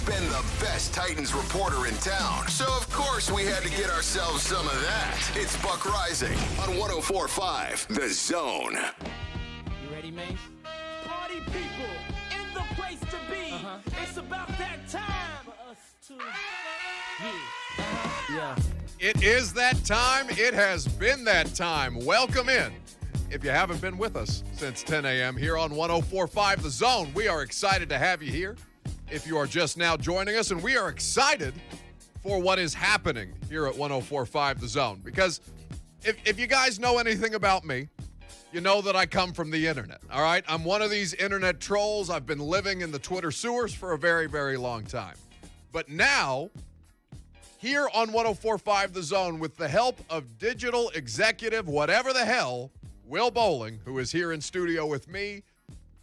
Will's been the best Titans reporter in town, so of course we had to get ourselves some of that. It's Buck Reising on 104.5 The Zone. You ready, Mace? Party people in the place to be. It's about that time for us to. Yeah. It is that time. It has been that time. Welcome in. If you haven't been with us since 10 a.m. here on 104.5 The Zone, we are excited to have you here. If you are just now joining us, and we are excited for what is happening here at 104.5 The Zone. Because if you guys know anything about me, you know that I come from the internet, all right? I'm one of these internet trolls. I've been living in the Twitter sewers for a very, very long time. But now, here on 104.5 The Zone, with the help of digital executive, whatever the hell, Will Boling, who is here in studio with me,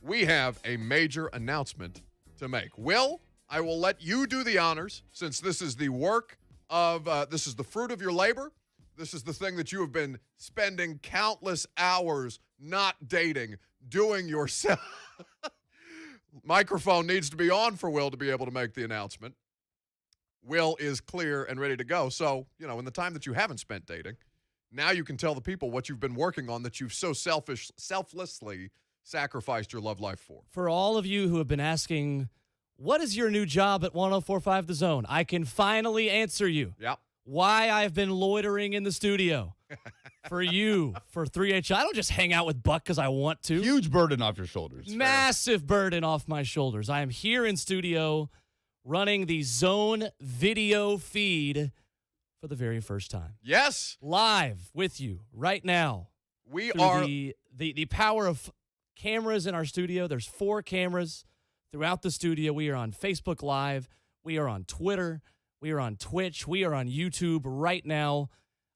we have a major announcement to make. Will, I will let you do the honors, since this is the work of, this is the fruit of your labor. This is the thing that you have been spending countless hours not dating, doing yourself. Microphone needs to be on for Will to be able to make the announcement. Will is clear and ready to go. So, in the time that you haven't spent dating, now you can tell the people what you've been working on that you've so selflessly sacrificed your love life for. For all of you who have been asking, what is your new job at 104.5 The Zone? I can finally answer you. Yep. Why I've been loitering in the studio. For you, for 3HL. I don't just hang out with Buck because I want to. Huge burden off your shoulders. Massive burden off my shoulders. I am here in studio running the Zone video feed for the very first time. Yes. Live with you right now. We are the power of cameras in our studio. There's 4 cameras throughout the studio. We are on Facebook Live. We are on Twitter. We are on Twitch. We are on YouTube right now.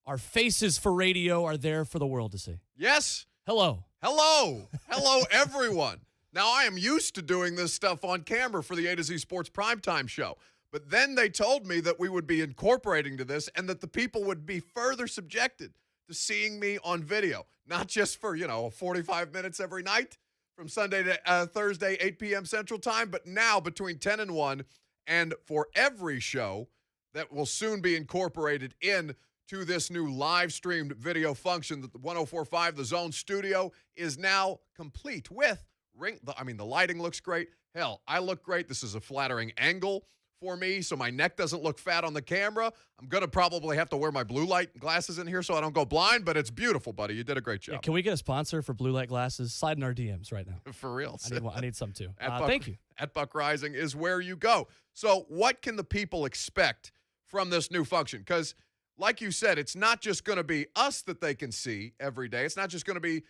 Our faces for radio are there for the world to see. Yes. Hello. Hello. Hello, everyone. Now, I am used to doing this stuff on camera for the A to Z Sports Primetime show. But then they told me that we would be incorporating to this and that the people would be further subjected to seeing me on video. Not just for, 45 minutes every night from Sunday to Thursday, 8 p.m. Central Time, but now between 10 and 1 and for every show that will soon be incorporated in to this new live-streamed video function that the 104.5 The Zone studio is now complete with. The lighting looks great. Hell, I look great. This is a flattering angle for me, so my neck doesn't look fat on the camera. I'm going to probably have to wear my blue light glasses in here so I don't go blind, but it's beautiful, buddy. You did a great job. Yeah, can we get a sponsor for blue light glasses? Slide in our DMs right now. For real. I need some too. Thank you. At Buck Reising is where you go. So what can the people expect from this new function? Because like you said, it's not just going to be us that they can see every day. It's not just going to be,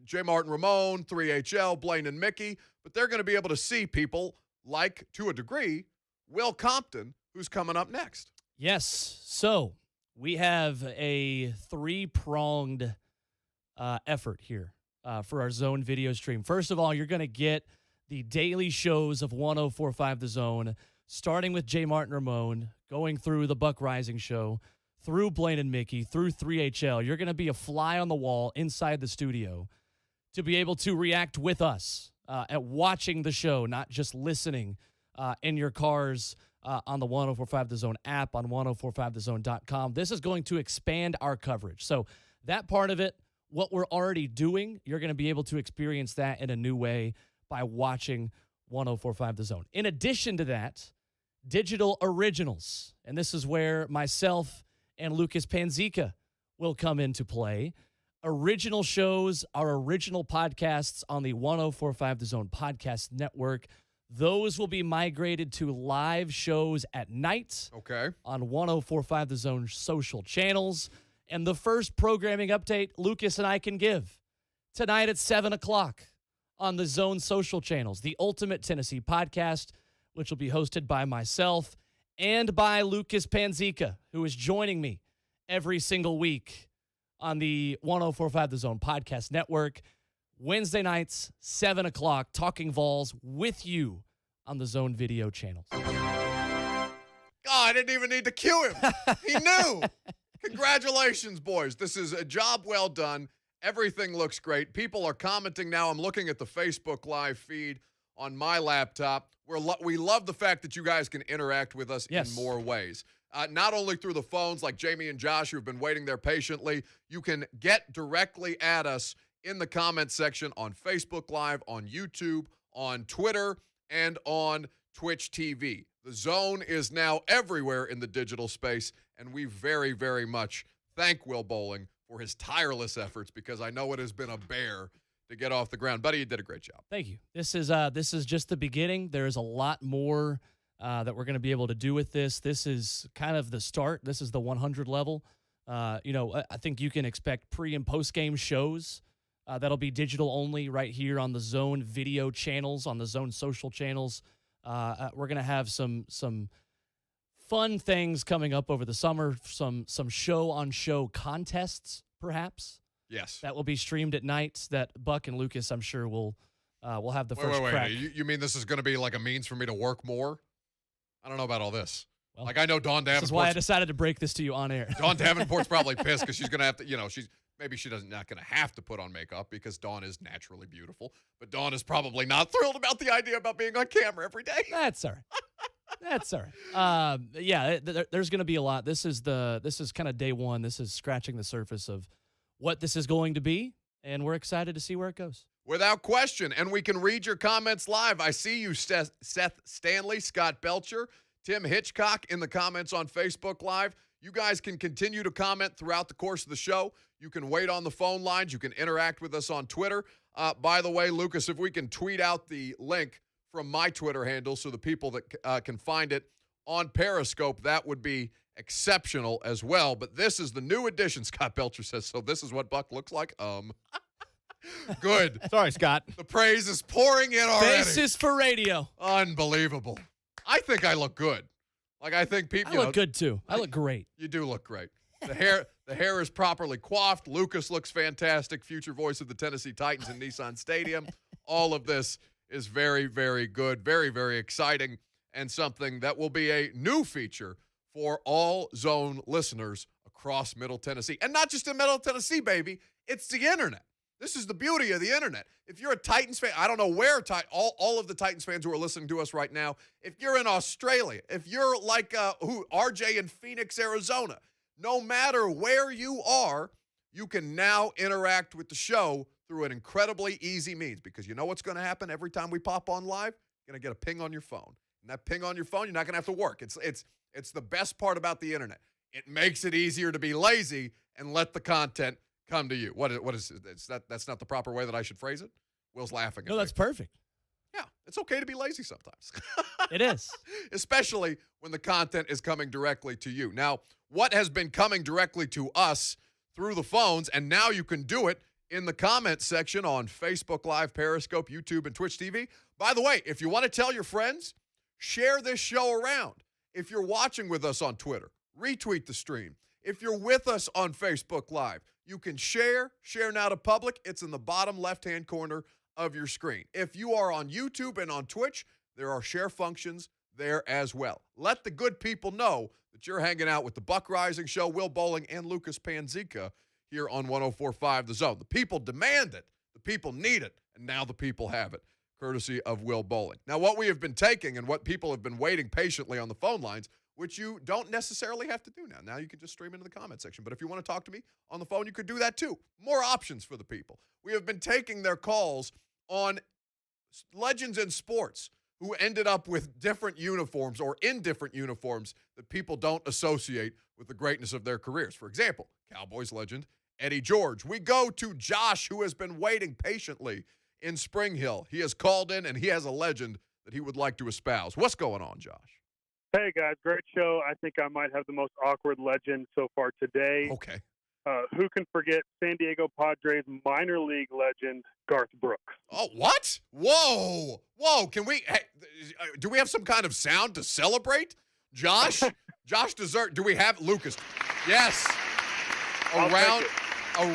J. Martin Ramon, 3HL, Blaine and Mickey, but they're going to be able to see people like, to a degree, Will Compton, who's coming up next. Yes. So we have a 3-pronged effort here for our Zone video stream. First of all, you're going to get the daily shows of 104.5 The Zone, starting with J. Martin Ramon, going through the Buck Reising Show, through Blaine and Mickey, through 3HL. You're going to be a fly on the wall inside the studio to be able to react with us at watching the show, not just listening in your cars on the 104.5 The Zone app, on 104.5thezone.com. This is going to expand our coverage. So that part of it, what we're already doing, you're going to be able to experience that in a new way by watching 104.5 The Zone. In addition to that, digital originals. And this is where myself and Lucas Panzica will come into play. Original shows, our original podcasts on the 104.5 The Zone podcast network. Those will be migrated to live shows at night. Okay. On 104.5 The Zone social channels. And the first programming update Lucas and I can give tonight at 7 o'clock on the Zone social channels. The Ultimate Tennessee Podcast, which will be hosted by myself and by Lucas Panzica, who is joining me every single week on the 104.5 The Zone podcast network. Wednesday nights, 7 o'clock, talking Vols with you on the Zone video channels. God, I didn't even need to cue him. He knew. Congratulations, boys. This is a job well done. Everything looks great. People are commenting now. I'm looking at the Facebook Live feed on my laptop. We love the fact that you guys can interact with us Yes. in more ways. Not only through the phones like Jamie and Josh, who've been waiting there patiently, you can get directly at us in the comment section on Facebook Live, on YouTube, on Twitter, and on Twitch TV. The Zone is now everywhere in the digital space, and we very, very much thank Will Boling for his tireless efforts, because I know it has been a bear to get off the ground. Buddy, you did a great job. Thank you. This is just the beginning. There is a lot more that we're going to be able to do with this. This is kind of the start. This is the 100 level. I think you can expect pre- and post-game shows that'll be digital only right here on the Zone video channels, on the Zone social channels. We're going to have some fun things coming up over the summer, some show-on-show contests, perhaps. Yes. That will be streamed at night that Buck and Lucas, I'm sure, will have the first crack. You mean this is going to be like a means for me to work more? I don't know about all this. Well, like, I know Dawn Davenport. This is why I decided to break this to you on air. Dawn Davenport's probably pissed because she's going to have to, maybe she doesn't not going to have to put on makeup because Dawn is naturally beautiful. But Dawn is probably not thrilled about the idea about being on camera every day. That's all right. That's all right. There's going to be a lot. This is kind of day one. This is scratching the surface of what this is going to be, and we're excited to see where it goes. Without question, and we can read your comments live. I see you, Seth Stanley, Scott Belcher, Tim Hitchcock in the comments on Facebook Live. You guys can continue to comment throughout the course of the show. You can wait on the phone lines. You can interact with us on Twitter. By the way, Lucas, if we can tweet out the link from my Twitter handle so the people that can find it on Periscope, that would be exceptional as well. But this is the new edition, Scott Belcher says. So this is what Buck looks like. Good. Sorry, Scott. The praise is pouring in already. Basis for radio. Unbelievable. I think I look good. Like, I think people. I look good too. I look great. You do look great. The hair is properly coiffed. Lucas looks fantastic. Future voice of the Tennessee Titans in Nissan Stadium. All of this is very, very good. Very, very exciting, and something that will be a new feature for all Zone listeners across Middle Tennessee. And not just in Middle Tennessee, baby. It's the internet. This is the beauty of the internet. If you're a Titans fan, I don't know where all of the Titans fans who are listening to us right now, if you're in Australia, if you're like RJ in Phoenix, Arizona, no matter where you are, you can now interact with the show through an incredibly easy means, because you know what's going to happen every time we pop on live? You're going to get a ping on your phone. And that ping on your phone, you're not going to have to work. It's the best part about the internet. It makes it easier to be lazy and let the content come to you. What is that's not the proper way that I should phrase it? Will's laughing at No, me. that's perfect. Yeah, it's okay to be lazy sometimes. It is. Especially when the content is coming directly to you. Now, what has been coming directly to us through the phones, and now you can do it in the comment section on Facebook Live, Periscope, YouTube, and Twitch TV. By the way, if you want to tell your friends, share this show around. If you're watching with us on Twitter, retweet the stream. If you're with us on Facebook Live, you can share now to public. It's in the bottom left-hand corner of your screen. If you are on YouTube and on Twitch, there are share functions there as well. Let the good people know that you're hanging out with the Buck Reising Show, Will Boling, and Lucas Panzica here on 104.5 The Zone. The people demand it. The people need it. And now the people have it, courtesy of Will Boling. Now, what we have been taking and what people have been waiting patiently on the phone lines, which you don't necessarily have to do now. Now you can just stream into the comment section. But if you want to talk to me on the phone, you could do that too. More options for the people. We have been taking their calls on legends in sports who ended up with different uniforms or in different uniforms that people don't associate with the greatness of their careers. For example, Cowboys legend Eddie George. We go to Josh, who has been waiting patiently in Spring Hill. He has called in, and he has a legend that he would like to espouse. What's going on, Josh? Hey, guys. Great show. I think I might have the most awkward legend so far today. Okay. Who can forget San Diego Padres minor league legend, Garth Brooks? Oh, what? Whoa. Do we have some kind of sound to celebrate? Josh? Josh do we have Lucas? Yes. A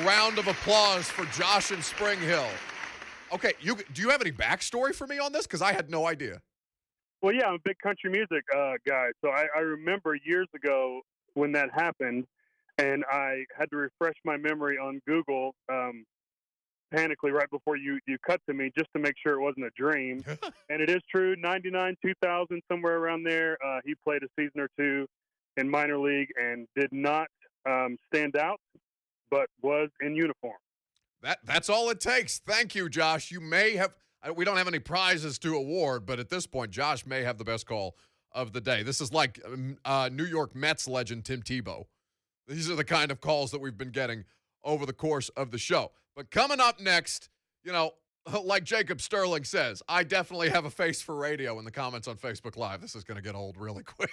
round of applause for Josh in Spring Hill. Okay, do you have any backstory for me on this? Because I had no idea. Well, yeah, I'm a big country music guy. So I remember years ago when that happened, and I had to refresh my memory on Google panically right before you cut to me just to make sure it wasn't a dream. And it is true, 99, 2000, somewhere around there, he played a season or two in minor league and did not stand out, but was in uniform. That's all it takes. Thank you, Josh. You may have – we don't have any prizes to award, but at this point, Josh may have the best call of the day. This is like New York Mets legend Tim Tebow. These are the kind of calls that we've been getting over the course of the show. But coming up next, like Jacob Sterling says, I definitely have a face for radio in the comments on Facebook Live. This is going to get old really quick.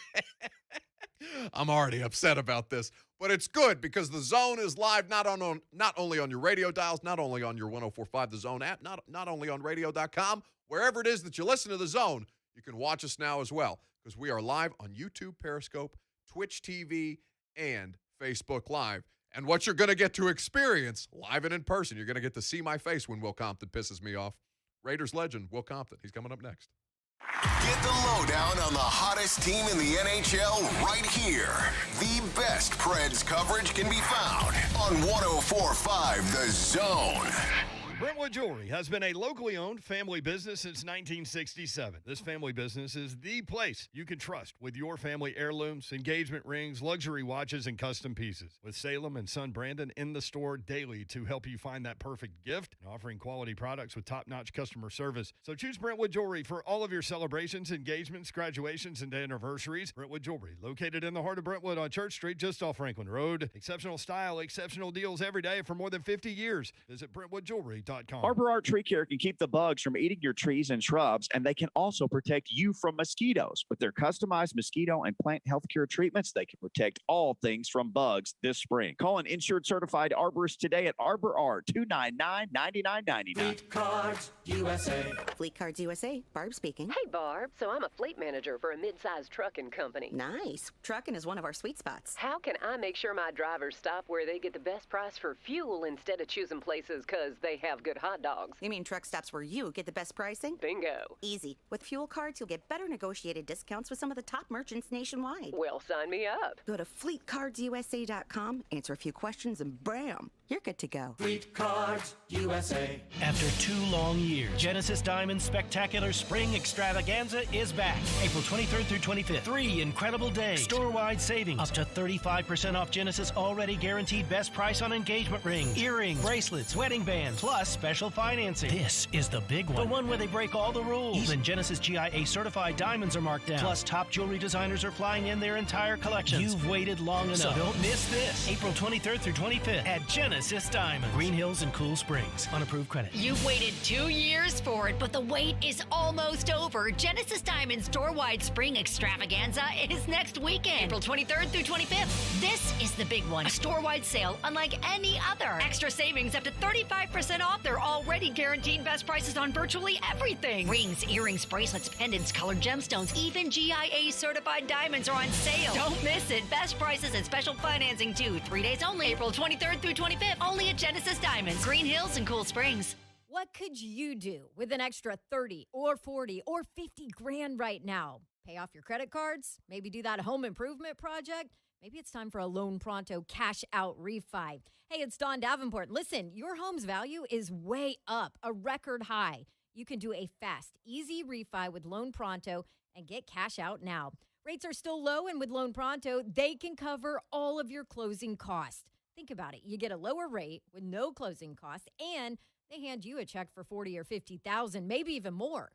I'm already upset about this, but it's good because the Zone is live not only on your radio dials, not only on your 104.5 The Zone app, not only on radio.com, wherever it is that you listen to the Zone, you can watch us now as well because we are live on YouTube, Periscope, Twitch TV, and Facebook Live. And what you're going to get to experience live and in person, you're going to get to see my face when Will Compton pisses me off. Raiders legend Will Compton. He's coming up next. Get the lowdown on the hottest team in the NHL right here. The best Preds coverage can be found on 104.5 The Zone. Brentwood Jewelry has been a locally owned family business since 1967. This family business is the place you can trust with your family heirlooms, engagement rings, luxury watches, and custom pieces. With Salem and Son Brandon in the store daily to help you find that perfect gift and offering quality products with top-notch customer service. So choose Brentwood Jewelry for all of your celebrations, engagements, graduations, and anniversaries. Brentwood Jewelry, located in the heart of Brentwood on Church Street, just off Franklin Road. Exceptional style, exceptional deals every day for more than 50 years. Visit BrentwoodJewelry.com. Arbor Art Tree Care can keep the bugs from eating your trees and shrubs, and they can also protect you from mosquitoes. With their customized mosquito and plant health care treatments, they can protect all things from bugs this spring. Call an insured certified arborist today at Arbor Art, 299-9999. Fleet Cards USA. Fleet Cards USA, Barb speaking. Hey, Barb. So I'm a fleet manager for a mid-sized trucking company. Nice. Trucking is one of our sweet spots. How can I make sure my drivers stop where they get the best price for fuel instead of choosing places because they have good hot dogs? You mean truck stops where you get the best pricing? Bingo. Easy. With fuel cards, you'll get better negotiated discounts with some of the top merchants nationwide. Well, sign me up. Go to fleetcardsusa.com, answer a few questions, and bam, you're good to go. Fleet Cards USA. After 2 long years, Genesis Diamond's spectacular spring extravaganza is back. April 23rd through 25th. 3 incredible days. Store-wide savings. Up to 35% off Genesis already guaranteed best price on engagement rings, earrings, bracelets, wedding bands, plus special financing. This is the big one. The one where they break all the rules. Even Genesis GIA certified diamonds are marked down. Plus top jewelry designers are flying in their entire collections. You've waited long enough. So don't miss this. April 23rd through 25th at Genesis Diamond. Green Hills and Cool Springs. Unapproved credit. You've waited 2 years for it, but the wait is almost over. Genesis Diamond store-wide spring extravaganza is next weekend, April 23rd through 25th. This is the big one. A store-wide sale unlike any other. Extra savings up to 35% off their already guaranteed best prices on virtually everything. Rings, earrings, bracelets, pendants, colored gemstones, even GIA certified diamonds are on sale. Don't miss it. Best prices and special financing too. 3 days only, April 23rd through 25th. Only at Genesis Diamonds, Green Hills and Cool Springs. What could you do with an extra 30 or 40 or 50 grand right now? Pay off your credit cards? Maybe do that home improvement project? Maybe it's time for a Loan Pronto cash out refi. Hey, it's Dawn Davenport. Listen, your home's value is way up, a record high. You can do a fast, easy refi with Loan Pronto and get cash out now. Rates are still low, and with Loan Pronto, they can cover all of your closing costs. Think about it. You get a lower rate with no closing costs, and they hand you a check for $40,000 or $50,000, maybe even more.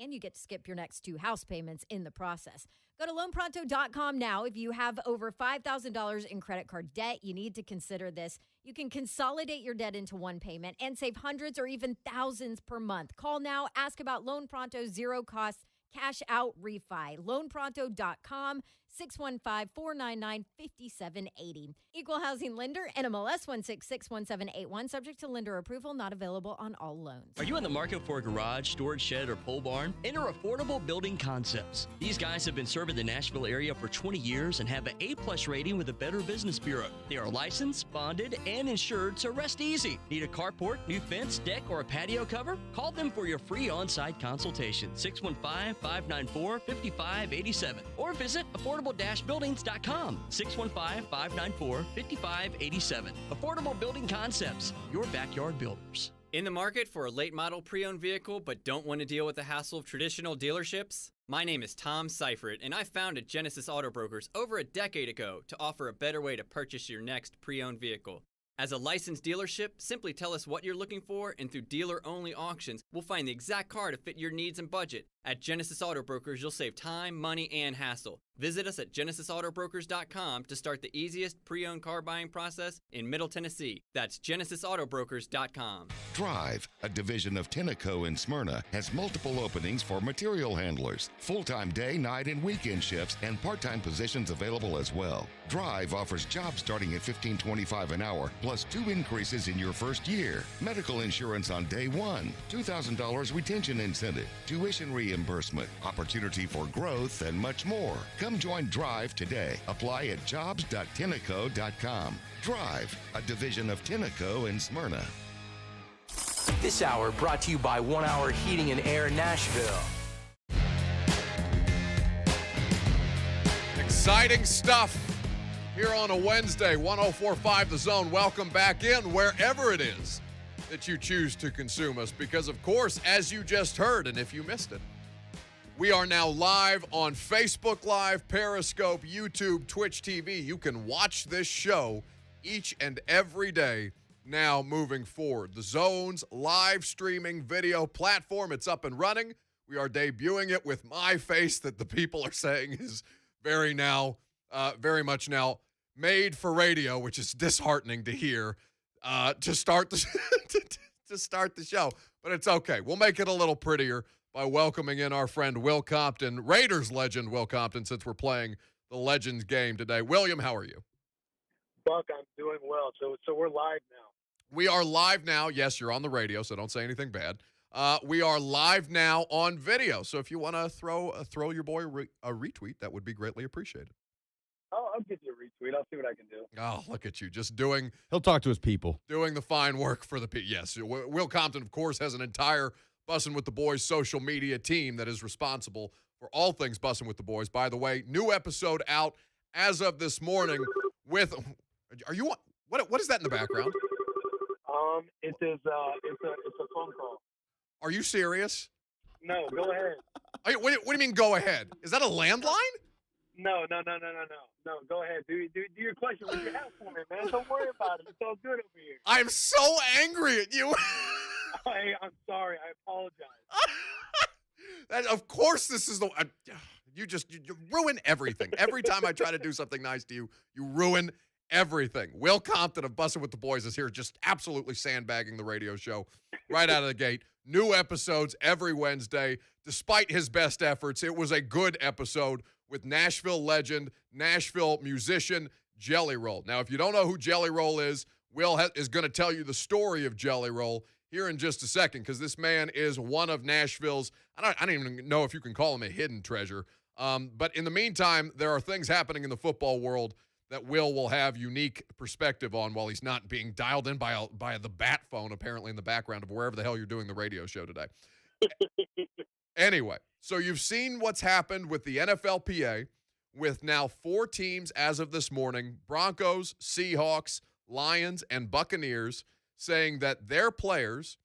And you get to skip your next 2 house payments in the process. Go to loanpronto.com now. If you have over $5,000 in credit card debt, you need to consider this. You can consolidate your debt into one payment and save hundreds or even thousands per month. Call now. Ask about Loan Pronto's zero-cost cash out refi. Loanpronto.com, 615-499-5780. Equal housing lender, NMLS 1661781, subject to lender approval, not available on all loans. Are you in the market for a garage, storage shed, or pole barn? Enter Affordable Building Concepts. These guys have been serving the Nashville area for 20 years and have an A+ rating with the Better Business Bureau. They are licensed, bonded, and insured, so rest easy. Need a carport, new fence, deck, or a patio cover? Call them for your free on-site consultation, 615-594-5587, or visit affordable-buildings.com, 615-594-5587. Affordable Building Concepts, your backyard builders. In the market for a late model pre-owned vehicle but don't want to deal with the hassle of traditional dealerships? My name is Tom Seifert, and I founded Genesis Auto Brokers over a decade ago to offer a better way to purchase your next pre-owned vehicle. As a licensed dealership, simply tell us what you're looking for, and through dealer-only auctions, we'll find the exact car to fit your needs and budget. At Genesis Auto Brokers, you'll save time, money, and hassle. Visit us at genesisautobrokers.com to start the easiest pre-owned car buying process in Middle Tennessee. That's genesisautobrokers.com. Drive, a division of Tenneco in Smyrna, has multiple openings for material handlers, full-time day, night, and weekend shifts, and part-time positions available as well. Drive offers jobs starting at $15.25 an hour, plus 2 increases in your first year. Medical insurance on day 1, $2,000 retention incentive, tuition reimbursement, opportunity for growth, and much more. Come join Drive today. Apply at jobs.tenneco.com. Drive, a division of Tenneco in Smyrna. This hour brought to you by 1 Hour Heating and Air Nashville. Exciting stuff here on a Wednesday, 104.5 The Zone. Welcome back in wherever it is that you choose to consume us because, of course, as you just heard, and if you missed it, we are now live on Facebook Live, Periscope, YouTube, Twitch TV. You can watch this show each and every day now moving forward. The Zone's live streaming video platform, it's up and running. We are debuting it with my face that the people are saying is very much now made for radio, which is disheartening to hear to start the to start the show. But it's okay. We'll make it a little prettier by welcoming in our friend Will Compton, Raiders legend Will Compton, since we're playing the Legends game today. William, how are you? Buck, I'm doing well. So we're live now. We are live now. Yes, you're on the radio, so don't say anything bad. We are live now on video. So if you want to throw your boy a retweet, that would be greatly appreciated. Oh, I'll give you a retweet. I'll see what I can do. Oh, look at you, just doing. He'll talk to his people. Doing the fine work for the people. Yes, Will Compton, of course, has an entire Bussin' with the Boys social media team that is responsible for all things Bussin' with the Boys. By the way, new episode out as of this morning with. Are you? What is that in the background? It is. It's a phone call. Are you serious? No, go ahead. What do you mean? Go ahead. Is that a landline? No. Go ahead. Do your question. What you have for me, man? Don't worry about it. It's all good over here. I'm so angry at you. Hey, I'm sorry. I apologize. Of course, this is the. You ruin everything. Every time I try to do something nice to you, you ruin everything. Will Compton of Bussin' with the Boys is here, just absolutely sandbagging the radio show right out of the gate. New episodes every Wednesday. Despite his best efforts, it was a good episode with Nashville legend, Nashville musician, Jelly Roll. Now, if you don't know who Jelly Roll is, Will is going to tell you the story of Jelly Roll here in just a second, because this man is one of Nashville's, I don't even know if you can call him a hidden treasure. But in the meantime, there are things happening in the football world that will have unique perspective on while he's not being dialed in by the bat phone, apparently in the background of wherever the hell you're doing the radio show today. Anyway, so you've seen what's happened with the NFLPA with now 4 teams as of this morning, Broncos, Seahawks, Lions, and Buccaneers, saying that their players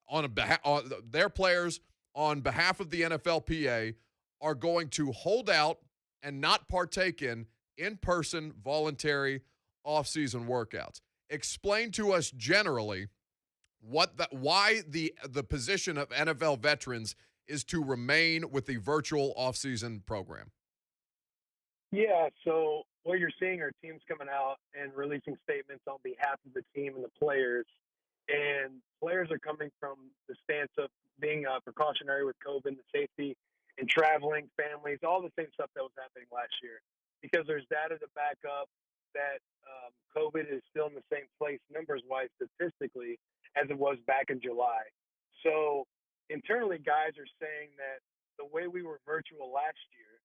on behalf of the NFLPA are going to hold out and not partake in-person voluntary off-season workouts. Explain to us generally why the position of NFL veterans is to remain with the virtual off-season program. Yeah, so what you're seeing are teams coming out and releasing statements on behalf of the team and the players. And players are coming from the stance of being precautionary with COVID and the safety and traveling, families, all the same stuff that was happening last year. Because there's data to back up that COVID is still in the same place numbers-wise statistically as it was back in July. So internally, guys are saying that the way we were virtual last year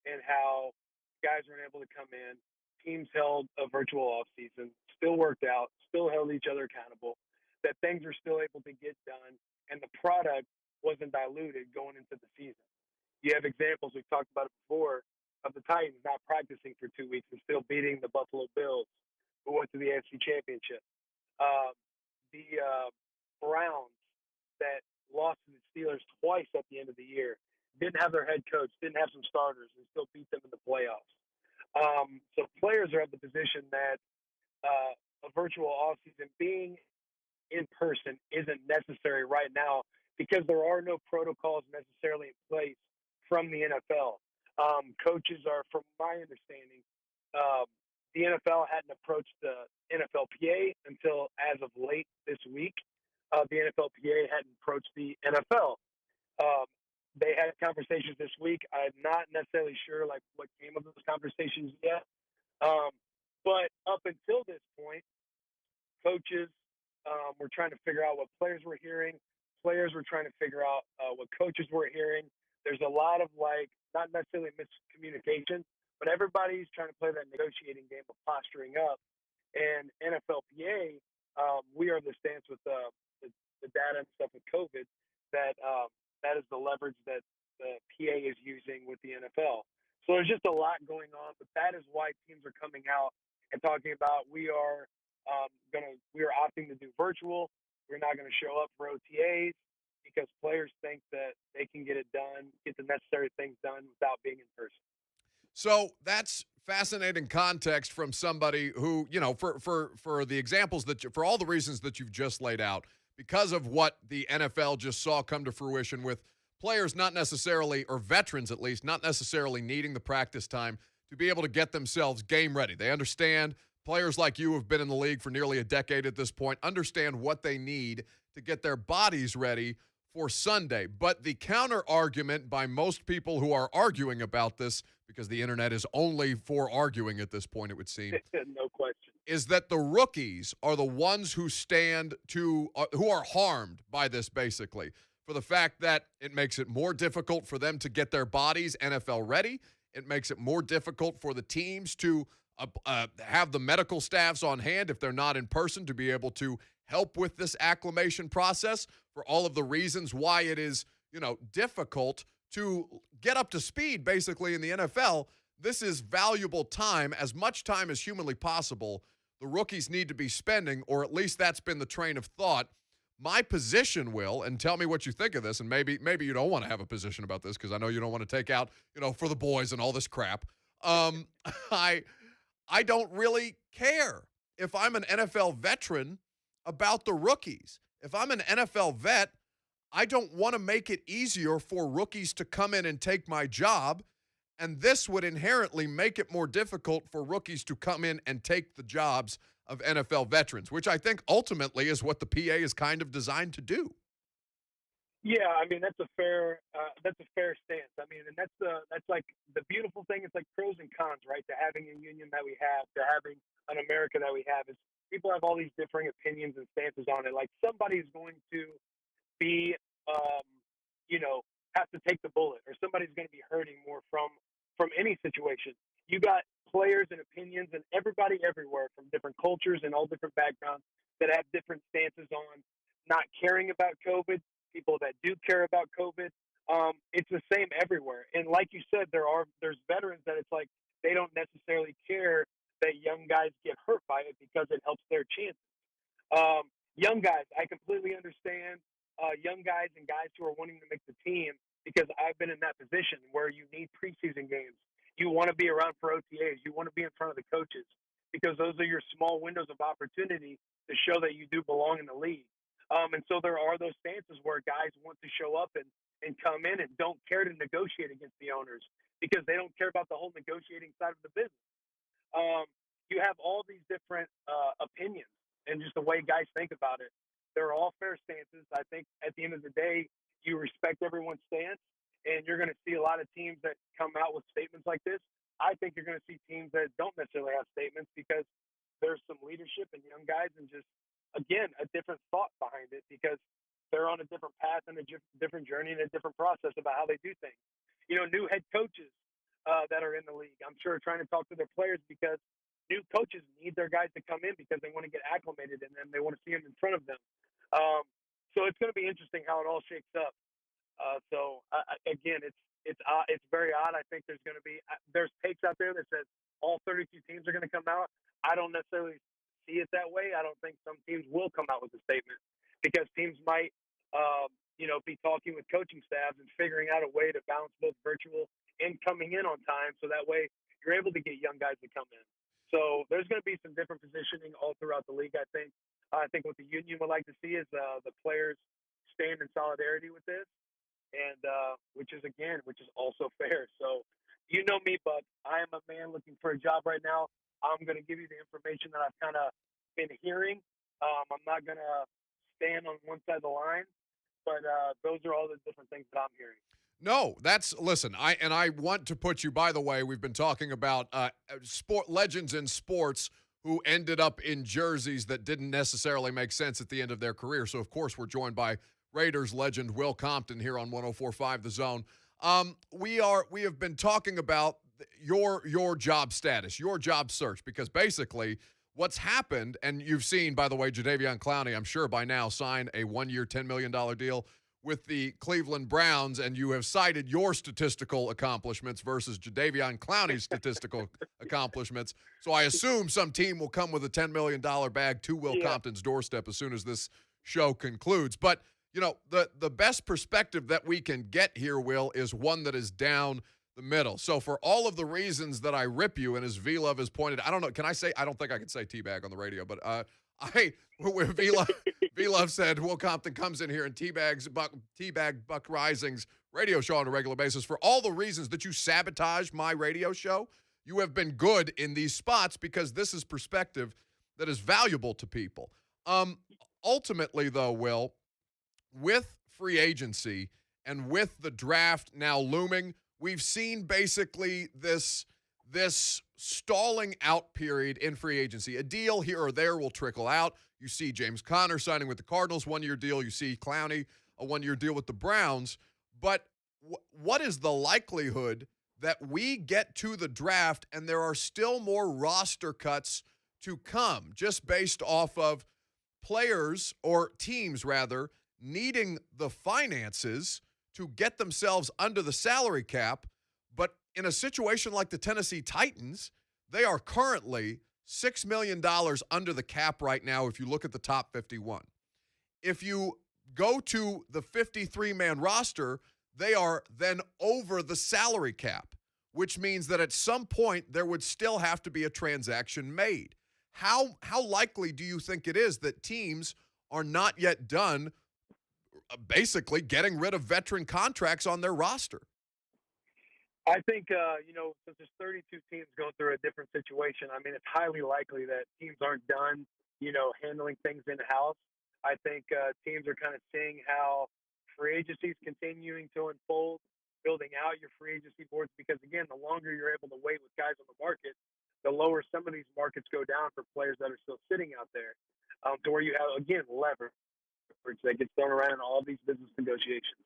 and how guys weren't able to come in, teams held a virtual offseason, still worked out, still held each other accountable, that things were still able to get done, and the product wasn't diluted going into the season. You have examples, we've talked about it before, of the Titans not practicing for 2 weeks and still beating the Buffalo Bills, who went to the AFC Championship. Browns that lost to the Steelers twice at the end of the year, didn't have their head coach, didn't have some starters, and still beat them in the playoffs. So players are at the position that a virtual offseason being in person isn't necessary right now because there are no protocols necessarily in place from the NFL. Coaches are, from my understanding, the NFL hadn't approached the NFLPA until as of late this week. The NFLPA hadn't approached the NFL. They had conversations this week. I'm not necessarily sure like what came of those conversations yet. But up until this point, coaches were trying to figure out what players were hearing. Players were trying to figure out what coaches were hearing. There's a lot of not necessarily miscommunication, but everybody's trying to play that negotiating game of posturing up. And NFLPA, we are the stance with the data and stuff with COVID that that is the leverage that the PA is using with the NFL. So there's just a lot going on, but that is why teams are coming out and talking about we are opting to do virtual. We're not going to show up for OTAs because players think that they can get it done, get the necessary things done without being in person. So that's fascinating context from somebody who, for the examples for all the reasons that you've just laid out, because of what the NFL just saw come to fruition with players not necessarily, or veterans at least, not necessarily needing the practice time to be able to get themselves game ready. They understand. Players like you have been in the league for nearly a decade at this point, understand what they need to get their bodies ready for Sunday. But the counter argument by most people who are arguing about this, because the internet is only for arguing at this point, it would seem, no question, is that the rookies are the ones who who are harmed by this, basically, for the fact that it makes it more difficult for them to get their bodies NFL ready. It makes it more difficult for the teams to have the medical staffs on hand if they're not in person to be able to help with this acclimation process, for all of the reasons why it is, difficult to get up to speed basically in the NFL. This is valuable time, as much time as humanly possible. The rookies need to be spending, or at least that's been the train of thought. My position, Will, and tell me what you think of this, and maybe you don't want to have a position about this because I know you don't want to take out, for the boys and all this crap. I don't really care if I'm an NFL veteran about the rookies. If I'm an NFL vet, I don't want to make it easier for rookies to come in and take my job, and this would inherently make it more difficult for rookies to come in and take the jobs of NFL veterans, which I think ultimately is what the PA is kind of designed to do. Yeah, I mean that's a fair stance. I mean, and that's like the beautiful thing. It's like pros and cons, right? To having a union that we have, to having an America that we have, is people have all these differing opinions and stances on it. Like somebody's going to be, have to take the bullet, or somebody's going to be hurting more from any situation. You got players and opinions, and everybody everywhere from different cultures and all different backgrounds that have different stances on not caring about COVID. People that do care about COVID. It's the same everywhere. And like you said, there's veterans that it's like they don't necessarily care that young guys get hurt by it because it helps their chances. Young guys, I completely understand young guys and guys who are wanting to make the team, because I've been in that position where you need preseason games. You want to be around for OTAs. You want to be in front of the coaches because those are your small windows of opportunity to show that you do belong in the league. And so there are those stances where guys want to show up and come in and don't care to negotiate against the owners because they don't care about the whole negotiating side of the business. You have all these different opinions and just the way guys think about it. They're all fair stances. I think at the end of the day, you respect everyone's stance, and you're going to see a lot of teams that come out with statements like this. I think you're going to see teams that don't necessarily have statements because there's some leadership and young guys and just, again, a different thought behind it because they're on a different path and a different journey and a different process about how they do things. New head coaches that are in the league, I'm sure, are trying to talk to their players because new coaches need their guys to come in because they want to get acclimated and then they want to see them in front of them. So it's going to be interesting how it all shakes up. Again, it's very odd. I think there's takes out there that says all 32 teams are going to come out. I don't necessarily see it that way. I don't think some teams will come out with a statement. because teams might, be talking with coaching staffs and figuring out a way to balance both virtual and coming in on time, so that way you're able to get young guys to come in. So there's going to be some different positioning all throughout the league. I think. I think what the union would like to see is the players stand in solidarity with this, and which is also fair. So, you know me, Buck. I am a man looking for a job right now. I'm going to give you the information that I've kind of been hearing. I'm not going to stand on one side of the line, but those are all the different things that I'm hearing. No, listen, I want to put you, by the way, we've been talking about sport legends in sports who ended up in jerseys that didn't necessarily make sense at the end of their career. So, of course, we're joined by Raiders legend Will Compton here on 104.5 The Zone. We have been talking about your job status, your job search, because basically what's happened, and you've seen, by the way, Jadeveon Clowney, I'm sure by now, sign a 1-year, $10 million deal with the Cleveland Browns, and you have cited your statistical accomplishments versus Jadeveon Clowney's statistical accomplishments. So I assume some team will come with a $10 million bag to Will Compton's doorstep as soon as this show concludes. But, the best perspective that we can get here, Will, is one that is down the middle. So for all of the reasons that I rip you, and as V-Love has pointed, I don't know, can I say, I don't think I can say teabag on the radio, but V-Love said Will Compton comes in here and teabag Buck Reising's radio show on a regular basis. For all the reasons that you sabotage my radio show, you have been good in these spots because this is perspective that is valuable to people. Ultimately, though, Will, with free agency and with the draft now looming, we've seen basically this stalling out period in free agency. A deal here or there will trickle out. You see James Conner signing with the Cardinals, 1-year deal. You see Clowney, a 1-year deal with the Browns. But what is the likelihood that we get to the draft and there are still more roster cuts to come, just based off of players, or teams rather, needing the finances to get themselves under the salary cap? But in a situation like the Tennessee Titans, they are currently $6 million under the cap right now if you look at the top 51. If you go to the 53-man roster, they are then over the salary cap, which means that at some point there would still have to be a transaction made. How likely do you think it is that teams are not yet done basically getting rid of veteran contracts on their roster? I think, since there's 32 teams going through a different situation, I mean, it's highly likely that teams aren't done, handling things in-house. I think teams are kind of seeing how free agency is continuing to unfold, building out your free agency boards, because, again, the longer you're able to wait with guys on the market, the lower some of these markets go down for players that are still sitting out there, to where you have, again, leverage that gets thrown around in all these business negotiations.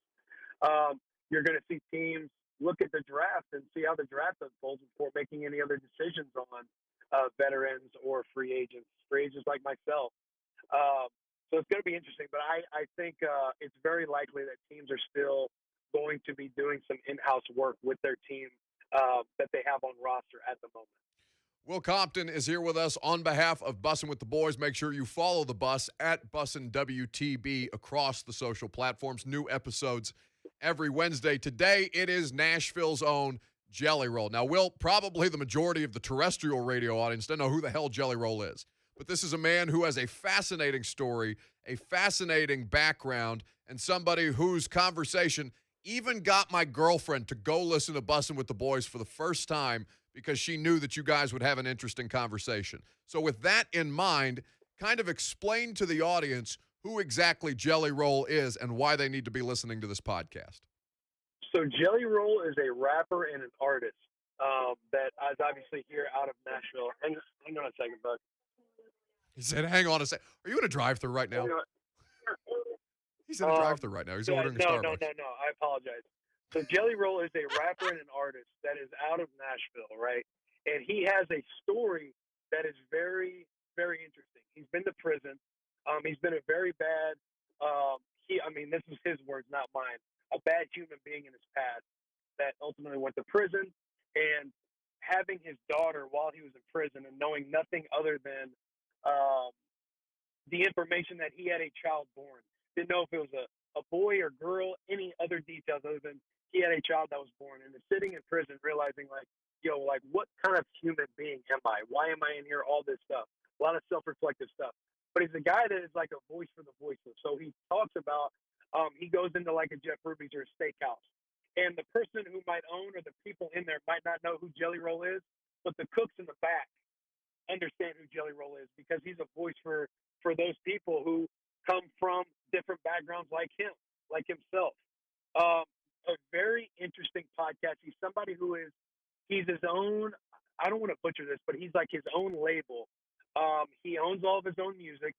You're going to see teams look at the draft and see how the draft unfolds before making any other decisions on veterans or free agents like myself. So it's going to be interesting, but I think it's very likely that teams are still going to be doing some in-house work with their team that they have on roster at the moment. Will Compton is here with us on behalf of Bussin' with the Boys. Make sure you follow the bus at Bussin' WTB across the social platforms. New episodes every Wednesday. Today, it is Nashville's own Jelly Roll. Now, Will, probably the majority of the terrestrial radio audience don't know who the hell Jelly Roll is. But this is a man who has a fascinating story, a fascinating background, and somebody whose conversation even got my girlfriend to go listen to Bussin' with the Boys for the first time because she knew that you guys would have an interesting conversation. So with that in mind, kind of explain to the audience who exactly Jelly Roll is and why they need to be listening to this podcast. So Jelly Roll is a rapper and an artist that is obviously here out of Nashville. Hang on a second, Buck. He said, hang on a second. Are you in a drive-thru right now? He's in a drive-thru right now. He's ordering a Starbucks. No. I apologize. So Jelly Roll is a rapper and an artist that is out of Nashville, right? And he has a story that is very, very interesting. He's been to prison. He's been a very bad, this is his words, not mine, a bad human being in his past that ultimately went to prison. And having his daughter while he was in prison and knowing nothing other than the information that he had a child born. Didn't know if it was a boy or girl, any other details other than he had a child that was born. And is sitting in prison realizing, like, yo, like, what kind of human being am I? Why am I in here? All this stuff. A lot of self-reflective stuff. But he's a guy that is like a voice for the voiceless. So he talks about, he goes into like a Jeff Ruby's or a steakhouse. And the person who might own or the people in there might not know who Jelly Roll is, but the cooks in the back understand who Jelly Roll is because he's a voice for those people who come from different backgrounds like him, like himself. A very interesting podcast. He's somebody who he's his own, I don't want to butcher this, but he's like his own label. He owns all of his own music.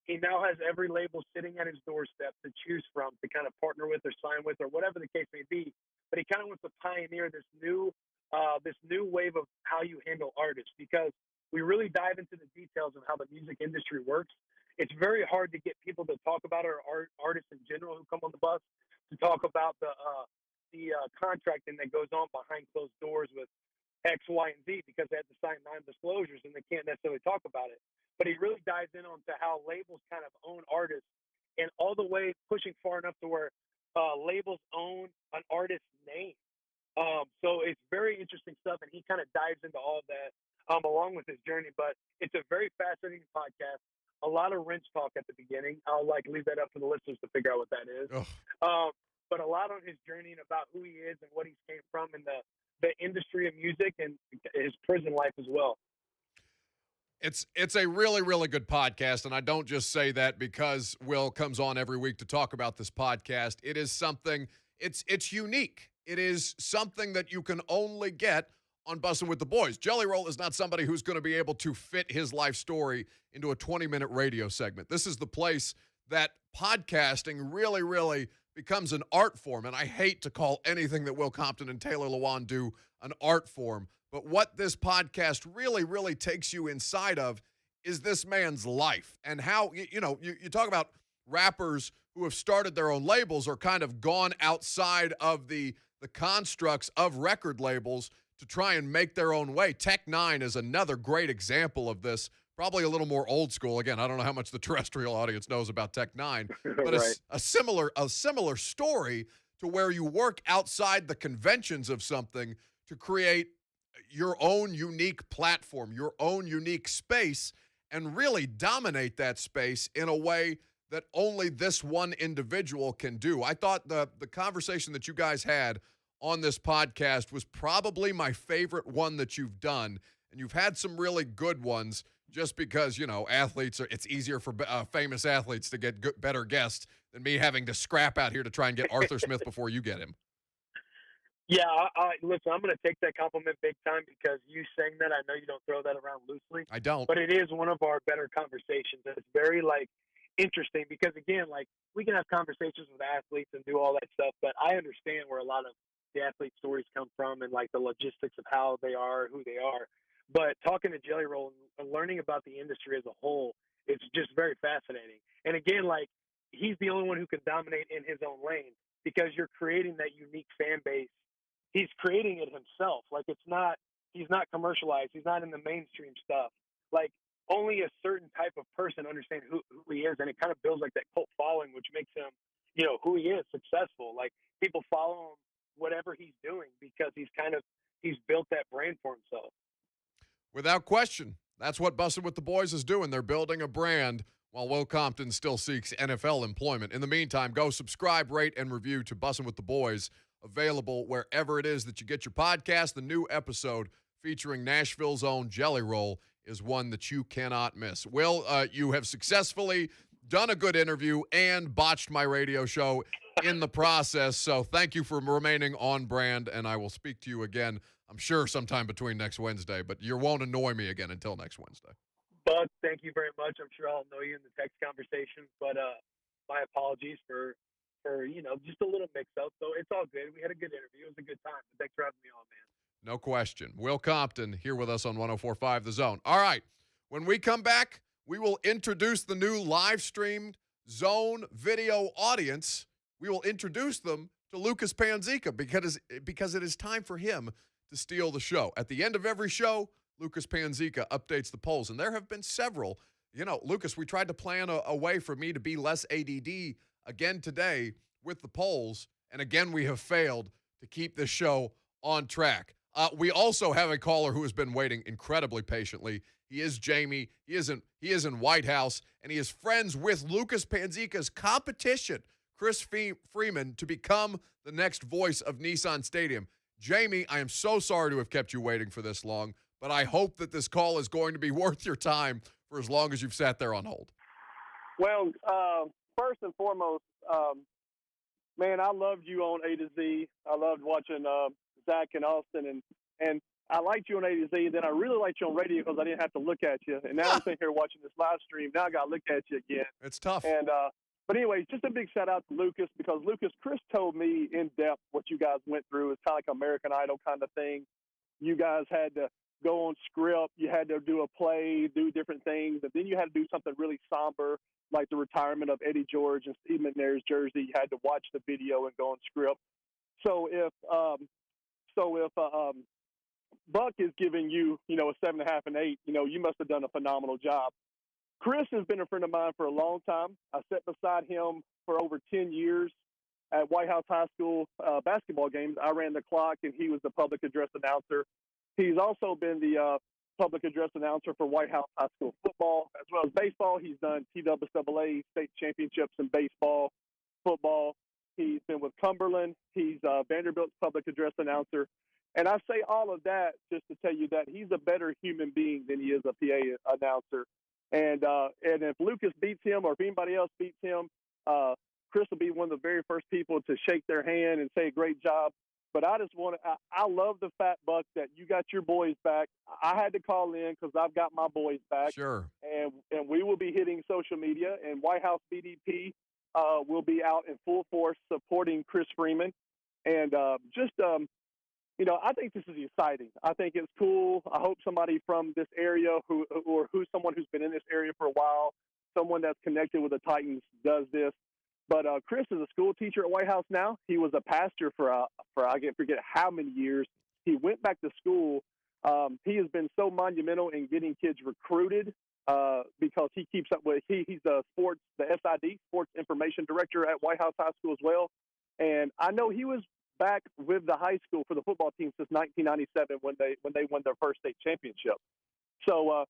He now has every label sitting at his doorstep to choose from to kind of partner with or sign with or whatever the case may be. But he kind of wants to pioneer this new wave of how you handle artists, because we really dive into the details of how the music industry works. It's very hard to get people to talk about it, or artists in general who come on the bus, to talk about the contracting that goes on behind closed doors with X, Y, and Z, because they have to sign non-disclosures and they can't necessarily talk about it. But he really dives in onto how labels kind of own artists, and all the way pushing far enough to where labels own an artist's name. So it's very interesting stuff, and he kind of dives into all of that along with his journey. But it's a very fascinating podcast. A lot of wrench talk at the beginning. I'll leave that up for the listeners to figure out what that is. But a lot on his journey and about who he is and what he came from in the industry of music and his prison life as well. It's a really, really good podcast, and I don't just say that because Will comes on every week to talk about this podcast. It is something, it's unique. It is something that you can only get on Bussin' with the Boys. Jelly Roll is not somebody who's going to be able to fit his life story into a 20-minute radio segment. This is the place that podcasting really, really becomes an art form, and I hate to call anything that Will Compton and Taylor Lewan do an art form, but what this podcast really, really takes you inside of is this man's life and how, you talk about rappers who have started their own labels or kind of gone outside of the constructs of record labels to try and make their own way. Tech Nine is another great example of this, probably a little more old school. Again, I don't know how much the terrestrial audience knows about Tech Nine, but right. a similar story to where you work outside the conventions of something to create your own unique platform, your own unique space, and really dominate that space in a way that only this one individual can do. I thought the conversation that you guys had on this podcast was probably my favorite one that you've done, and you've had some really good ones just because, athletes it's easier for famous athletes to get better guests than me having to scrap out here to try and get Arthur Smith before you get him. Yeah, listen, I'm going to take that compliment big time because you saying that, I know you don't throw that around loosely. I don't. But it is one of our better conversations. It's very, interesting because, again, we can have conversations with athletes and do all that stuff, but I understand where a lot of the athlete stories come from and, the logistics of how they are, who they are. But talking to Jelly Roll and learning about the industry as a whole, it's just very fascinating. And, again, he's the only one who can dominate in his own lane because you're creating that unique fan base. He's creating it himself. He's not commercialized. He's not in the mainstream stuff. Only a certain type of person understands who he is, and it kind of builds that cult following, which makes him, who he is, successful. People follow him, whatever he's doing, because he's built that brand for himself. Without question. That's what Bussin' with the Boys is doing. They're building a brand while Will Compton still seeks NFL employment. In the meantime, go subscribe, rate, and review to Bussin' with the Boys, available wherever it is that you get your podcast. The new episode featuring Nashville's own Jelly Roll is one that you cannot miss. Will, you have successfully done a good interview and botched my radio show in the process, so thank you for remaining on brand, and I will speak to you again, I'm sure, sometime between next Wednesday, but you won't annoy me again until next Wednesday. Buck, thank you very much. I'm sure I'll annoy you in the text conversation, but my apologies for just a little mix-up. So it's all good. We had a good interview. It was a good time. But thanks for having me on, man. No question. Will Compton here with us on 104.5 The Zone. All right. When we come back, we will introduce the new live-streamed Zone video audience. We will introduce them to Lucas Panzica because it is time for him to steal the show. At the end of every show, Lucas Panzica updates the polls, and there have been several Lucas, we tried to plan a way for me to be less ADD again today with the polls, and again we have failed to keep this show on track. We also have a caller who has been waiting incredibly patiently. He is Jamie. He is in White House, and he is friends with Lucas Panzica's competition, Chris Freeman, to become the next voice of Nissan Stadium. Jamie, I am so sorry to have kept you waiting for this long, but I hope that this call is going to be worth your time for as long as you've sat there on hold. Well, first and foremost, man, I loved you on A to Z. I loved watching Zach and Austin, and I liked you on A to Z. Then I really liked you on radio because I didn't have to look at you. And now I'm sitting here watching this live stream. Now I got to look at you again. It's tough. And but anyways, just a big shout out to Lucas, because Lucas, Chris told me in depth what you guys went through. It's kind of like American Idol kind of thing. You guys had to go on script. You had to do a play, do different things, and then you had to do something really somber, like the retirement of Eddie George and Steve McNair's jersey. You had to watch the video and go on script. So if Buck is giving you, a 7.5 and 8, you must have done a phenomenal job. Chris has been a friend of mine for a long time. I sat beside him for over 10 years at White House High School basketball games. I ran the clock, and he was the public address announcer. He's also been the public address announcer for White House High School football, as well as baseball. He's done TWAA state championships in baseball, football. He's been with Cumberland. He's Vanderbilt's public address announcer. And I say all of that just to tell you that he's a better human being than he is a PA announcer. And if Lucas beats him, or if anybody else beats him, Chris will be one of the very first people to shake their hand and say, great job. But I just I love the fact, Buck, that you got your boys back. I had to call in because I've got my boys back. Sure. And we will be hitting social media, and White House BDP will be out in full force supporting Chris Freeman. And I think this is exciting. I think it's cool. I hope somebody from this area who's someone who's been in this area for a while, someone that's connected with the Titans, does this. But Chris is a school teacher at White House now. He was a pastor for I can't forget how many years. He went back to school. He has been so monumental in getting kids recruited because he keeps up with he's the SID, Sports Information Director at White House High School as well. And I know he was back with the high school for the football team since 1997 when they won their first state championship. So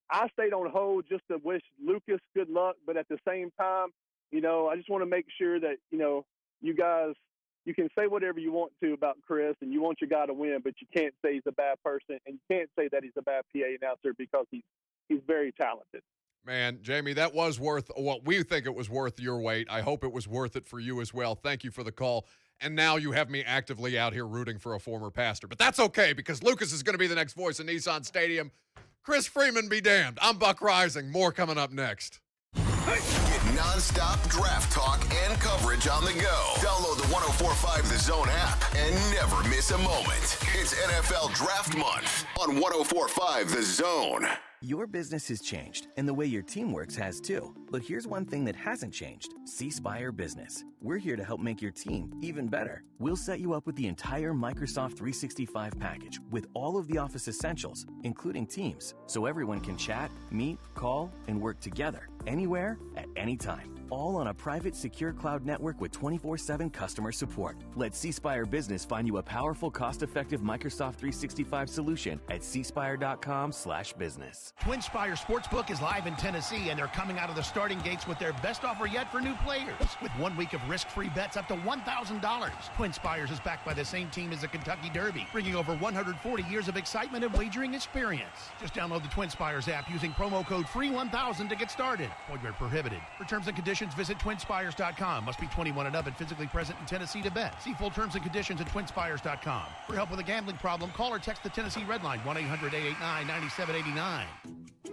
I stayed on hold just to wish Lucas good luck, but at the same time, I just want to make sure that, you guys, you can say whatever you want to about Chris, and you want your guy to win, but you can't say he's a bad person, and you can't say that he's a bad PA announcer because he's very talented. Man, Jamie, that was worth what we think it was worth your wait. I hope it was worth it for you as well. Thank you for the call. And now you have me actively out here rooting for a former pastor. But that's okay, because Lucas is going to be the next voice in Nissan Stadium. Chris Freeman be damned. I'm Buck Reising. More coming up next. Get nonstop draft talk and coverage on the go. Download the 104.5 The Zone app and never miss a moment. It's NFL Draft Month on 104.5 The Zone. Your business has changed, and the way your team works has too. But here's one thing that hasn't changed: C Spire Business. We're here to help make your team even better. We'll set you up with the entire Microsoft 365 package with all of the Office essentials, including Teams, so everyone can chat, meet, call, and work together anywhere at any time. All on a private, secure cloud network with 24/7 customer support. Let C Spire Business find you a powerful, cost-effective Microsoft 365 solution at cspire.com/business. TwinSpire Sportsbook is live in Tennessee, and they're coming out of the starting gates with their best offer yet for new players. With 1 week of risk-free bets up to $1,000. TwinSpires is backed by the same team as the Kentucky Derby, bringing over 140 years of excitement and wagering experience. Just download the TwinSpires app using promo code FREE1000 to get started. Void prohibited. For terms and conditions, visit twinspires.com. Must be 21 and up and physically present in Tennessee to bet. See full terms and conditions at twinspires.com. For help with a gambling problem, call or text the Tennessee Red Line, 1-800-889-9789.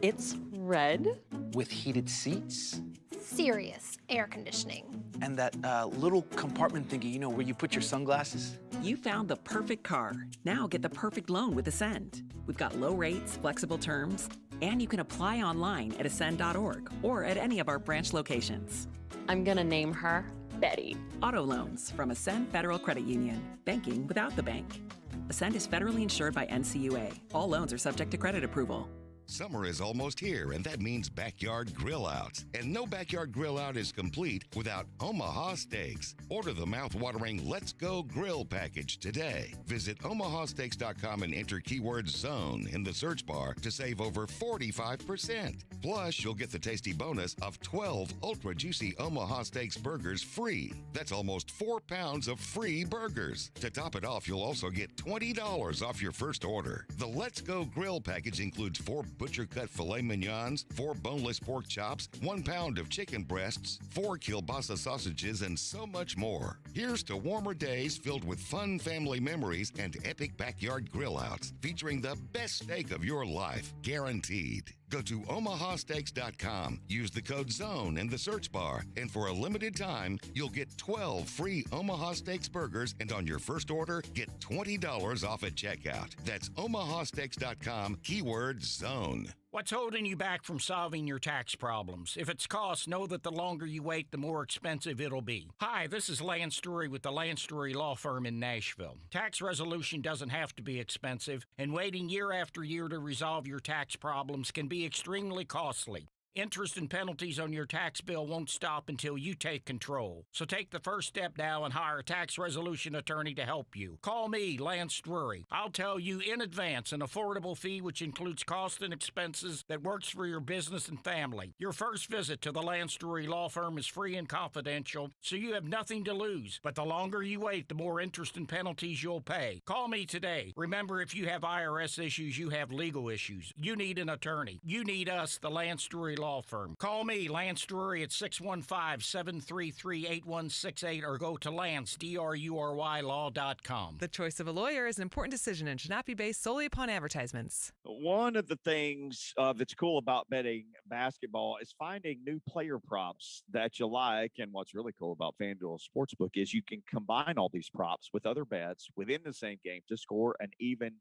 It's red. With heated seats. Serious air conditioning. And that little compartment thingy, where you put your sunglasses. You found the perfect car. Now get the perfect loan with Ascend. We've got low rates, flexible terms, and you can apply online at ascend.org or at any of our branch locations. I'm gonna name her Betty. Auto loans from Ascend Federal Credit Union. Banking without the bank. Ascend is federally insured by NCUA. All loans are subject to credit approval. Summer is almost here, and that means backyard grill outs. And no backyard grill out is complete without Omaha Steaks. Order the mouth-watering Let's Go Grill package today. Visit omahasteaks.com and enter keyword ZONE in the search bar to save over 45%. Plus, you'll get the tasty bonus of 12 ultra-juicy Omaha Steaks burgers free. That's almost 4 pounds of free burgers. To top it off, you'll also get $20 off your first order. The Let's Go Grill package includes 4 butcher-cut filet mignons, 4 boneless pork chops, 1 pound of chicken breasts, 4 kielbasa sausages, and so much more. Here's to warmer days filled with fun family memories and epic backyard grill outs, featuring the best steak of your life, guaranteed. Go to omahasteaks.com, use the code ZONE in the search bar, and for a limited time, you'll get 12 free Omaha Steaks burgers, and on your first order, get $20 off at checkout. That's omahasteaks.com, keyword ZONE. What's holding you back from solving your tax problems? If it's cost, know that the longer you wait, the more expensive it'll be. Hi, this is Lance Drury with the Lance Drury Law Firm in Nashville. Tax resolution doesn't have to be expensive, and waiting year after year to resolve your tax problems can be extremely costly. Interest and penalties on your tax bill won't stop until you take control. So take the first step now and hire a tax resolution attorney to help you. Call me, Lance Drury. I'll tell you in advance an affordable fee which includes costs and expenses that works for your business and family. Your first visit to the Lance Drury Law Firm is free and confidential, so you have nothing to lose. But the longer you wait, the more interest and penalties you'll pay. Call me today. Remember, if you have IRS issues, you have legal issues. You need an attorney. You need us, the Lance Drury Law Firm. Call me, Lance Drury, at 615-733-8168 or go to LanceDruryLaw.com. The choice of a lawyer is an important decision and should not be based solely upon advertisements. One of the things that's cool about betting basketball is finding new player props that you like. And what's really cool about FanDuel Sportsbook is you can combine all these props with other bets within the same game to score an even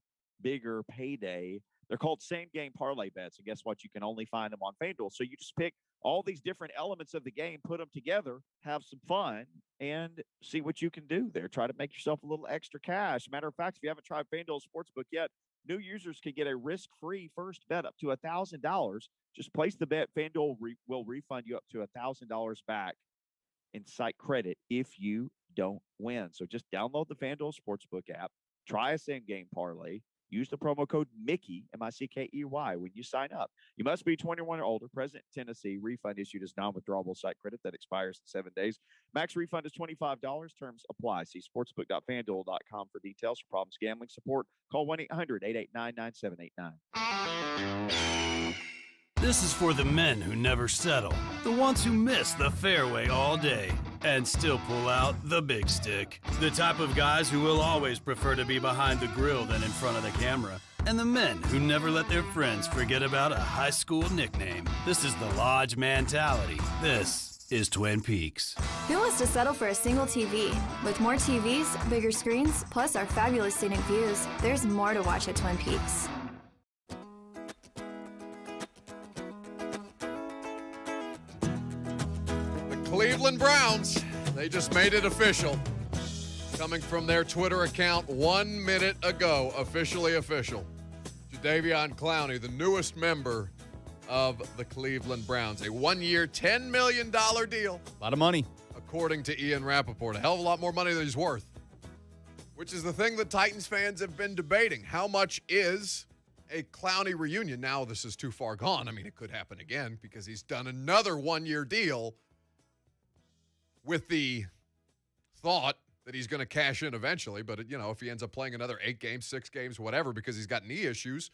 bigger payday. They're called same-game parlay bets, and guess what? You can only find them on FanDuel. So you just pick all these different elements of the game, put them together, have some fun, and see what you can do there. Try to make yourself a little extra cash. Matter of fact, if you haven't tried FanDuel Sportsbook yet, new users can get a risk-free first bet up to $1,000. Just place the bet. FanDuel will refund you up to $1,000 back in site credit if you don't win. So just download the FanDuel Sportsbook app, try a same-game parlay. Use the promo code Mickey, Mickey, when you sign up. You must be 21 or older, present in Tennessee. Refund issued as non-withdrawable site credit that expires in 7 days. Max refund is $25. Terms apply. See sportsbook.fanduel.com for details. For problems gambling support, call 1-800-889-9789. This is for the men who never settle, the ones who miss the fairway all day and still pull out the big stick, the type of guys who will always prefer to be behind the grill than in front of the camera, and the men who never let their friends forget about a high school nickname. This is the Lodge mentality. This is Twin Peaks. Who wants to settle for a single TV? With more TVs, bigger screens, plus our fabulous scenic views, there's more to watch at Twin Peaks. Cleveland Browns, they just made it official. Coming from their Twitter account 1 minute ago, officially official. Jadeveon Clowney, the newest member of the Cleveland Browns. A 1-year, $10 million deal. A lot of money. According to Ian Rappaport. A hell of a lot more money than he's worth. Which is the thing that Titans fans have been debating. How much is a Clowney reunion? Now this is too far gone. I mean, it could happen again because he's done another 1-year deal with the thought that he's going to cash in eventually. But, you know, if he ends up playing another 8 games, 6 games, whatever, because he's got knee issues,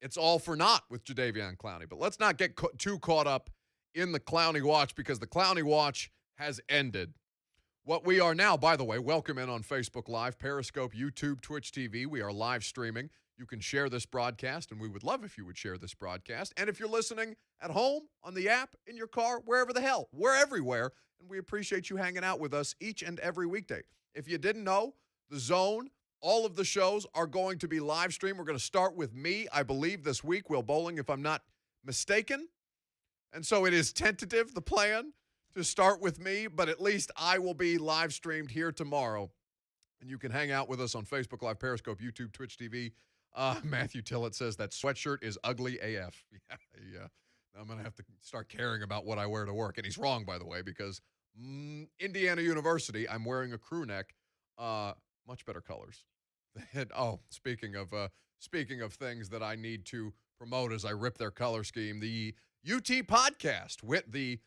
it's all for naught with Jadeveon Clowney. But let's not get too caught up in the Clowney watch because the Clowney watch has ended. What we are now, by the way, welcome in on Facebook Live, Periscope, YouTube, Twitch TV. We are live streaming. You can share this broadcast, and we would love if you would share this broadcast. And if you're listening at home, on the app, in your car, wherever the hell, we're everywhere. And we appreciate you hanging out with us each and every weekday. If you didn't know, The Zone, all of the shows are going to be live streamed. We're going to start with me, I believe, this week, Will Boling, if I'm not mistaken. And so it is tentative, the plan, to start with me, but at least I will be live streamed here tomorrow. And you can hang out with us on Facebook Live, Periscope, YouTube, Twitch TV, Matthew Tillett says that sweatshirt is ugly AF. Yeah. I'm going to have to start caring about what I wear to work. And he's wrong, by the way, because Indiana University, I'm wearing a crew neck. Much better colors. Speaking of things that I need to promote as I rip their color scheme, the UT podcast with the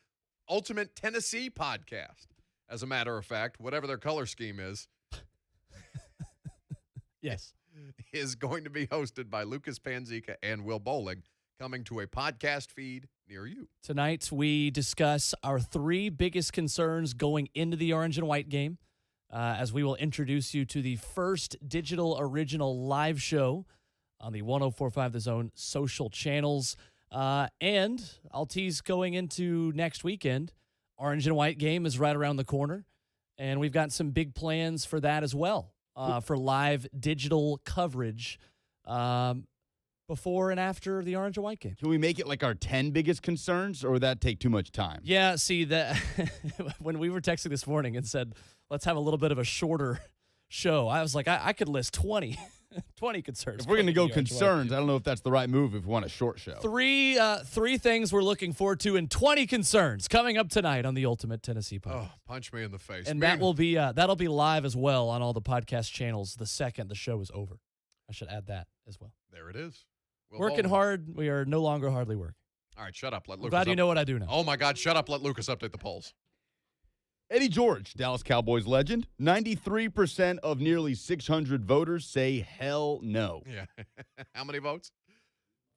Ultimate Tennessee podcast. As a matter of fact, whatever their color scheme is. Yes. Is going to be hosted by Lucas Panzica and Will Boling, coming to a podcast feed near you. Tonight, we discuss our 3 biggest concerns going into the orange and white game, as we will introduce you to the first digital original live show on the 104.5 The Zone social channels. And I'll tease going into next weekend. Orange and white game is right around the corner, and we've got some big plans for that as well. For live digital coverage before and after the orange and white game. Can we make it like our 10 biggest concerns, or would that take too much time? Yeah, see, that when we were texting this morning and said, let's have a little bit of a shorter show, I was like, I could list 20 concerns. If we're going to go concerns, I don't know if that's the right move if we want a short show. Three things we're looking forward to and 20 concerns coming up tonight on the Ultimate Tennessee Podcast. Oh, punch me in the face. And that'll be live as well on all the podcast channels the second the show is over. I should add that as well. There it is. Working hard. We are no longer hardly working. All right, shut up. Let Lucas. Glad you know what I do now. Oh, my God, shut up. Let Lucas update the polls. Eddie George, Dallas Cowboys legend. 93% of nearly 600 voters say hell no. Yeah. How many votes?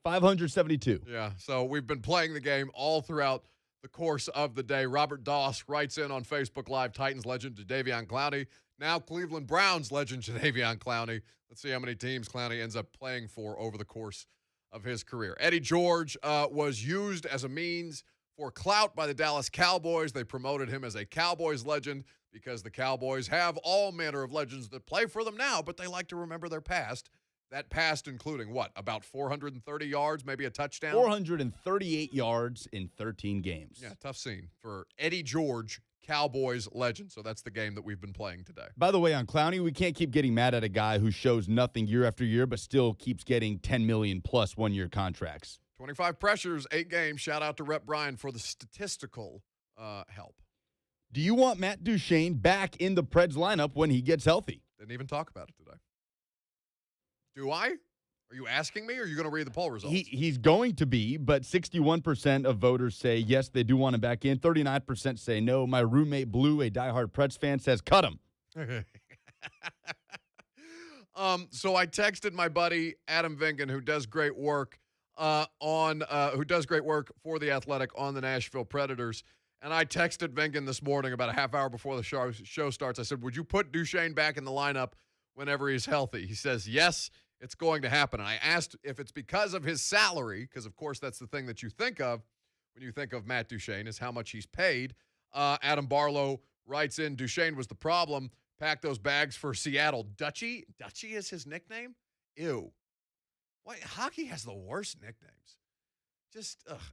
572. Yeah, so we've been playing the game all throughout the course of the day. Robert Doss writes in on Facebook Live, Titans legend Jadeveon Clowney. Now Cleveland Browns legend Jadeveon Clowney. Let's see how many teams Clowney ends up playing for over the course of his career. Eddie George was used as a means for clout by the Dallas Cowboys. They promoted him as a Cowboys legend because the Cowboys have all manner of legends that play for them now, but they like to remember their past. That past including what? About 430 yards, maybe a touchdown? 438 yards in 13 games. Yeah, tough scene for Eddie George, Cowboys legend. So that's the game that we've been playing today. By the way, on Clowney, we can't keep getting mad at a guy who shows nothing year after year, but still keeps getting $10 million plus one-year contracts. 25 pressures, 8 games. Shout out to Rep Brian for the statistical help. Do you want Matt Duchene back in the Preds lineup when he gets healthy? Didn't even talk about it today. Do I? Are you asking me, or are you going to read the poll results? He's going to be, but 61% of voters say yes, they do want him back in. 39% say no. My roommate Blue, a diehard Preds fan, says cut him. So I texted my buddy Adam Vingan, who does great work for The Athletic on the Nashville Predators. And I texted Vingan this morning about a half hour before the show starts. I said, would you put Duchene back in the lineup whenever he's healthy? He says, yes, it's going to happen. And I asked if it's because of his salary, because, of course, that's the thing that you think of when you think of Matt Duchene is how much he's paid. Adam Barlow writes in, Duchene was the problem. Pack those bags for Seattle. Dutchie? Dutchie is his nickname? Ew. Why? Hockey has the worst nicknames.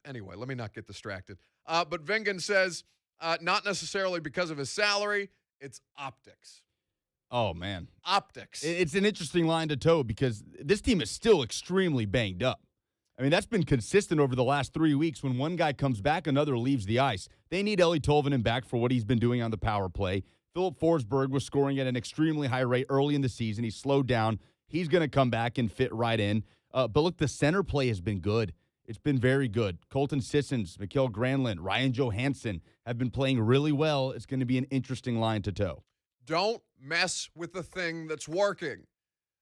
Anyway, let me not get distracted. But Vingan says, not necessarily because of his salary, it's optics. Oh, man. Optics. It's an interesting line to toe because this team is still extremely banged up. I mean, that's been consistent over the last 3 weeks. When one guy comes back, another leaves the ice. They need Ellie Tolvanen back for what he's been doing on the power play. Philip Forsberg was scoring at an extremely high rate early in the season. He slowed down. He's going to come back and fit right in. But look, the center play has been good. It's been very good. Colton Sissons, Mikael Granlund, Ryan Johansson have been playing really well. It's going to be an interesting line to toe. Don't mess with the thing that's working.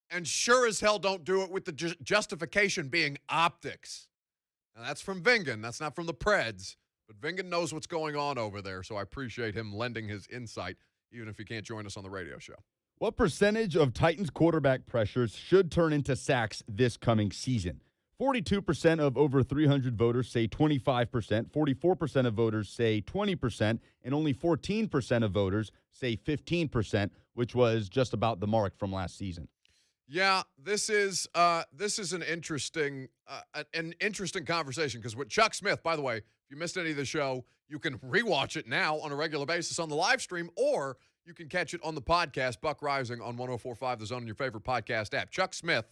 And sure as hell don't do it with the justification being optics. Now, that's from Vingan. That's not from the Preds. But Vingan knows what's going on over there, so I appreciate him lending his insight, even if he can't join us on the radio show. What percentage of Titans quarterback pressures should turn into sacks this coming season? 42% of over 300 voters say 25%, 44% of voters say 20%, and only 14% of voters say 15%, which was just about the mark from last season. Yeah, this is an interesting conversation because with Chuck Smith, by the way, if you missed any of the show, you can rewatch it now on a regular basis on the live stream, or you can catch it on the podcast, Buck Reising on 104.5 The Zone, in your favorite podcast app. Chuck Smith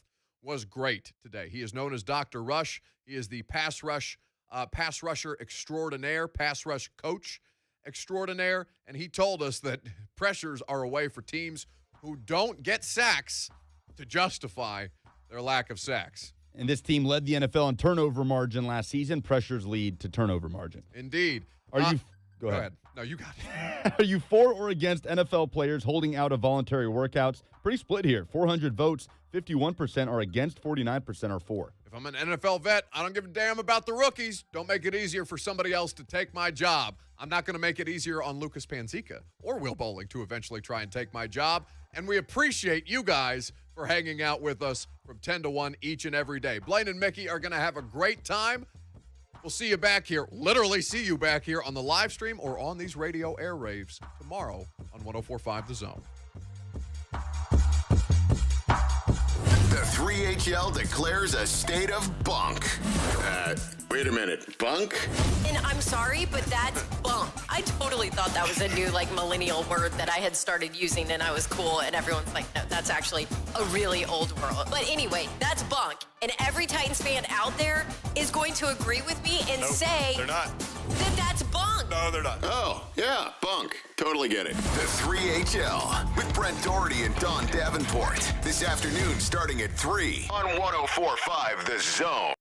was great today. He is known as Dr. Rush. He is the pass rusher extraordinaire, pass rush coach extraordinaire, and he told us that pressures are a way for teams who don't get sacks to justify their lack of sacks. And this team led the NFL in turnover margin last season. Pressures lead to turnover margin. Indeed. Go ahead. No, you got it. Are you for or against NFL players holding out of voluntary workouts? Pretty split here. 400 votes, 51% are against, 49% are for. If I'm an NFL vet, I don't give a damn about the rookies. Don't make it easier for somebody else to take my job. I'm not going to make it easier on Lucas Panzica or Will Boling to eventually try and take my job. And we appreciate you guys for hanging out with us from 10 to 1 each and every day. Blaine and Mickey are going to have a great time. We'll see you back here, literally see you back here on the live stream or on these radio airwaves tomorrow on 104.5 The Zone. The 3HL declares a state of bunk. Wait a minute, bunk? And I'm sorry, but that's bunk. I totally thought that was a new, millennial word that I had started using and I was cool, and everyone's like, no, that's actually a really old word. But anyway, that's bunk. And every Titans fan out there is going to agree with me and say they're not. That that's bunk. No, they're not. Oh, yeah, bunk. Totally get it. The 3HL with Brent Doherty and Don Davenport. This afternoon starting at 3 on 104.5 The Zone.